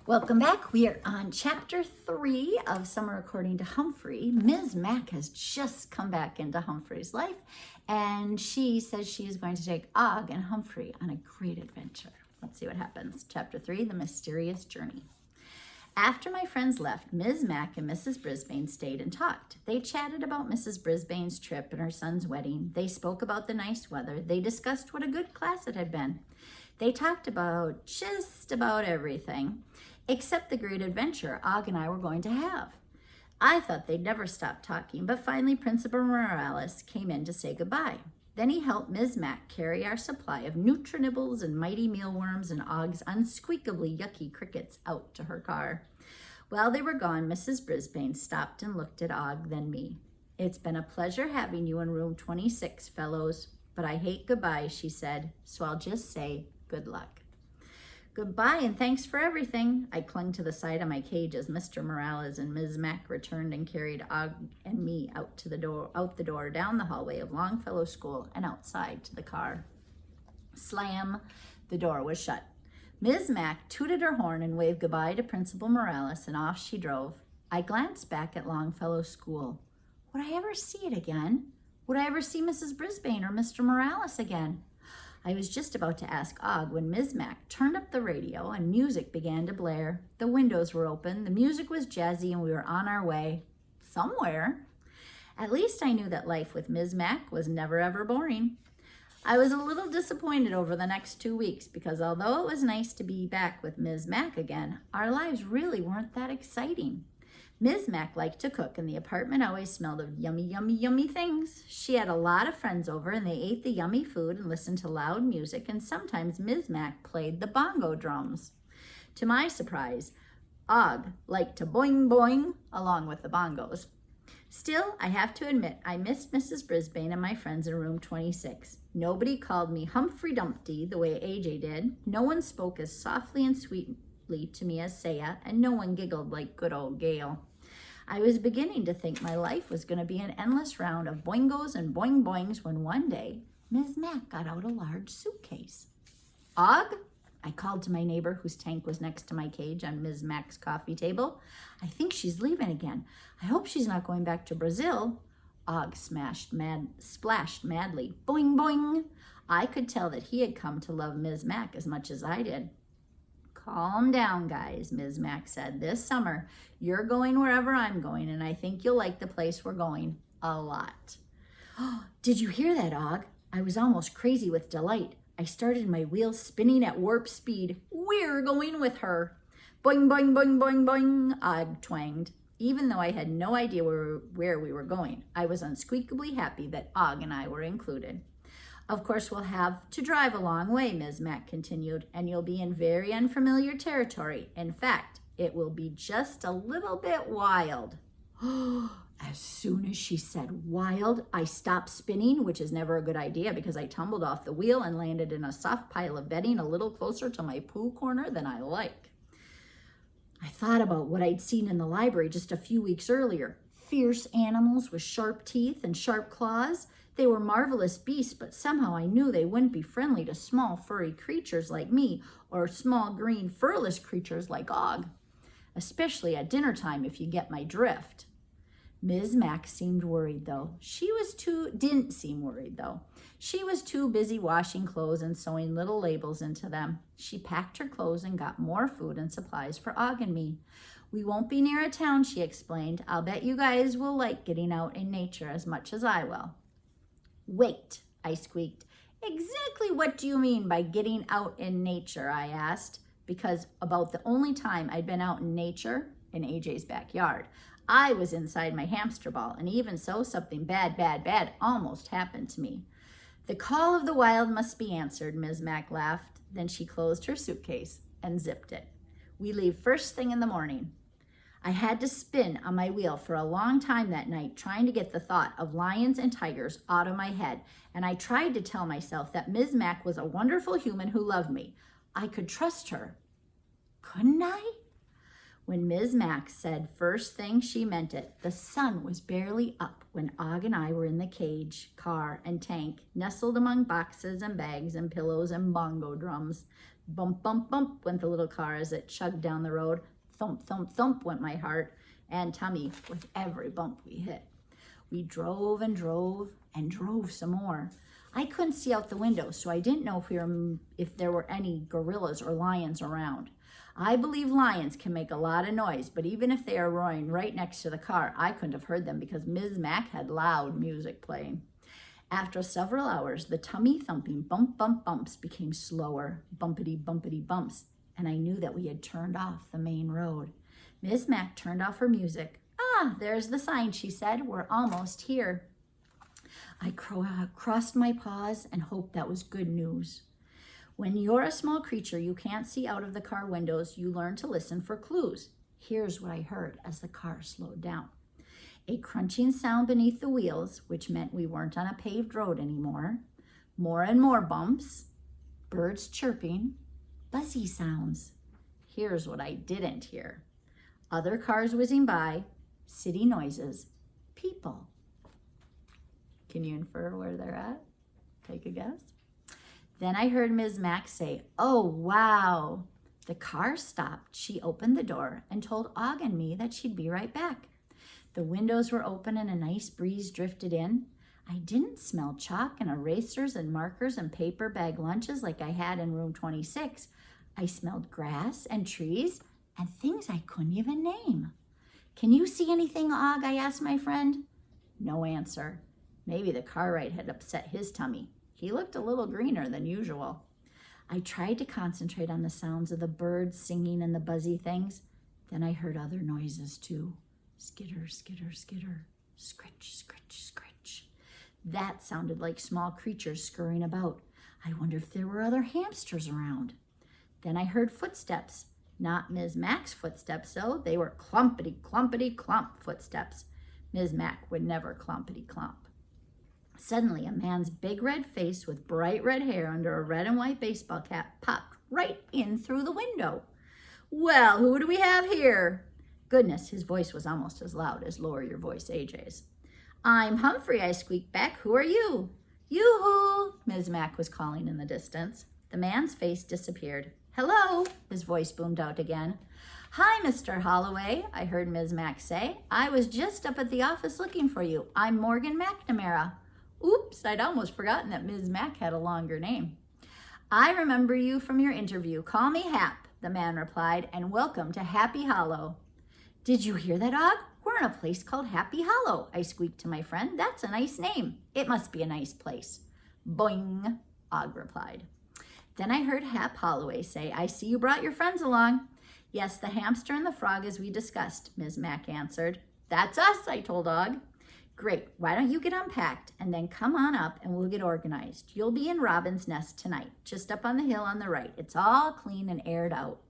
Welcome back. We are on chapter 3 of Summer According to Humphrey. Ms. Mac has just come back into Humphrey's life, and she says she is going to take Og and Humphrey on a great adventure. Let's see what happens. Chapter 3, The Mysterious Journey. After my friends left, Ms. Mac and Mrs. Brisbane stayed and talked. They chatted about Mrs. Brisbane's trip and her son's wedding. They spoke about the nice weather. They discussed what a good class it had been. They talked about just about everything, except the great adventure Og and I were going to have. I thought they'd never stop talking, but finally Principal Morales came in to say goodbye. Then he helped Ms. Mac carry our supply of Nutrinibbles and mighty mealworms and Og's unsqueakably yucky crickets out to her car. While they were gone, Mrs. Brisbane stopped and looked at Og, then me. "It's been a pleasure having you in room 26, fellows, but I hate goodbye," she said, "so I'll just say good luck." "Goodbye and thanks for everything." I clung to the side of my cage as Mr. Morales and Ms. Mac returned and carried Og and me out the door, down the hallway of Longfellow School and outside to the car. Slam! The door was shut. Ms. Mac tooted her horn and waved goodbye to Principal Morales, and off she drove. I glanced back at Longfellow School. Would I ever see it again? Would I ever see Mrs. Brisbane or Mr. Morales again? I was just about to ask Og when Ms. Mac turned up the radio and music began to blare. The windows were open, the music was jazzy, and we were on our way somewhere. At least I knew that life with Ms. Mac was never ever boring. I was a little disappointed over the next 2 weeks because although it was nice to be back with Ms. Mac again, our lives really weren't that exciting. Ms. Mac liked to cook, and the apartment always smelled of yummy, yummy, yummy things. She had a lot of friends over, and they ate the yummy food and listened to loud music, and sometimes Ms. Mac played the bongo drums. To my surprise, Og liked to boing boing along with the bongos. Still, I have to admit, I missed Mrs. Brisbane and my friends in room 26. Nobody called me Humphrey Dumpty the way AJ did. No one spoke as softly and sweetly to me as Saya, and no one giggled like good old Gail. I was beginning to think my life was going to be an endless round of boingos and boing boings when one day, Ms. Mac got out a large suitcase. Og? I called to my neighbor whose tank was next to my cage on Ms. Mac's coffee table. "I think she's leaving again. I hope she's not going back to Brazil." Og splashed madly. Boing, boing. I could tell that he had come to love Ms. Mac as much as I did. "Calm down, guys," Ms. Mac said. "This summer, you're going wherever I'm going, and I think you'll like the place we're going a lot." "Oh, did you hear that, Og?" I was almost crazy with delight. I started my wheels spinning at warp speed. "We're going with her." Boing, boing, boing, boing, boing, Og twanged. Even though I had no idea where we were going, I was unsqueakably happy that Og and I were included. "Of course, we'll have to drive a long way," Ms. Mac continued, "and you'll be in very unfamiliar territory. In fact, it will be just a little bit wild." As soon as she said wild, I stopped spinning, which is never a good idea because I tumbled off the wheel and landed in a soft pile of bedding a little closer to my poo corner than I like. I thought about what I'd seen in the library just a few weeks earlier. Fierce animals with sharp teeth and sharp claws. They were marvelous beasts, but somehow I knew they wouldn't be friendly to small furry creatures like me or small green furless creatures like Og, especially at dinner time if you get my drift. Ms. Mac seemed worried though. Didn't seem worried though. She was too busy washing clothes and sewing little labels into them. She packed her clothes and got more food and supplies for Og and me. "We won't be near a town," she explained. "I'll bet you guys will like getting out in nature as much as I will." "Wait," I squeaked. "Exactly what do you mean by getting out in nature?" I asked, because about the only time I'd been out in nature, in AJ's backyard, I was inside my hamster ball, and even so, something bad almost happened to me. "The call of the wild must be answered," Ms. Mac laughed. Then she closed her suitcase and zipped it. "We leave first thing in the morning." I had to spin on my wheel for a long time that night trying to get the thought of lions and tigers out of my head, and I tried to tell myself that Ms. Mac was a wonderful human who loved me. I could trust her. Couldn't I? When Ms. Mac said first thing, she meant it. The sun was barely up when Og and I were in the cage, car, and tank, nestled among boxes and bags and pillows and bongo drums. Bump, bump, bump went the little car as it chugged down the road. Thump, thump, thump went my heart and tummy with every bump we hit. We drove and drove and drove some more. I couldn't see out the window, so I didn't know if there were any gorillas or lions around. I believe lions can make a lot of noise, but even if they are roaring right next to the car, I couldn't have heard them because Ms. Mac had loud music playing. After several hours, the tummy thumping bump, bump, bumps became slower, bumpity, bumpity bumps, and I knew that we had turned off the main road. Ms. Mac turned off her music. "Ah, there's the sign," she said. "We're almost here." I crossed my paws and hoped that was good news. When you're a small creature you can't see out of the car windows, you learn to listen for clues. Here's what I heard as the car slowed down. A crunching sound beneath the wheels, which meant we weren't on a paved road anymore. More and more bumps. Birds chirping. Buzzy sounds. Here's what I didn't hear. Other cars whizzing by. City noises. People. Can you infer where they're at? Take a guess. Then I heard Ms. Mac say, "Oh, wow." The car stopped. She opened the door and told Og and me that she'd be right back. The windows were open and a nice breeze drifted in. I didn't smell chalk and erasers and markers and paper bag lunches like I had in room 26. I smelled grass and trees and things I couldn't even name. "Can you see anything, Og?" I asked my friend. No answer. Maybe the car ride had upset his tummy. He looked a little greener than usual. I tried to concentrate on the sounds of the birds singing and the buzzy things. Then I heard other noises too. Skitter, skitter, skitter. Scritch, scritch, scritch. That sounded like small creatures scurrying about. I wondered if there were other hamsters around. Then I heard footsteps. Not Ms. Mac's footsteps, though. They were clumpity, clumpity, clump footsteps. Ms. Mac would never clumpity clump. Suddenly, a man's big red face with bright red hair under a red and white baseball cap popped right in through the window. "Well, who do we have here?" Goodness, his voice was almost as loud as Lower Your Voice AJ's. "I'm Humphrey," I squeaked back. "Who are you?" "Yoo-hoo," Ms. Mac was calling in the distance. The man's face disappeared. "Hello," his voice boomed out again. "Hi, Mr. Holloway," I heard Ms. Mac say. "I was just up at the office looking for you. I'm Morgan McNamara." Oops, I'd almost forgotten that Ms. Mac had a longer name. "I remember you from your interview. Call me Hap," the man replied, "and welcome to Happy Hollow." "Did you hear that, Og? We're in a place called Happy Hollow," I squeaked to my friend. "That's a nice name. It must be a nice place." "Boing," Og replied. Then I heard Hap Holloway say, "I see you brought your friends along." "Yes, the hamster and the frog as we discussed," Ms. Mac answered. "That's us," I told Og. "Great, why don't you get unpacked and then come on up and we'll get organized. You'll be in Robin's Nest tonight, just up on the hill on the right. It's all clean and aired out."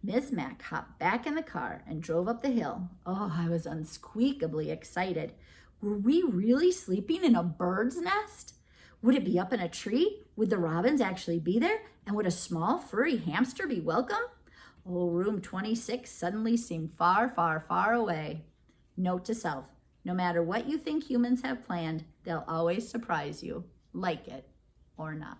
Ms. Mac hopped back in the car and drove up the hill. Oh, I was unsqueakably excited. Were we really sleeping in a bird's nest? Would it be up in a tree? Would the robins actually be there? And would a small furry hamster be welcome? Oh, room 26 suddenly seemed far, far, far away. Note to self, no matter what you think humans have planned, they'll always surprise you, like it or not.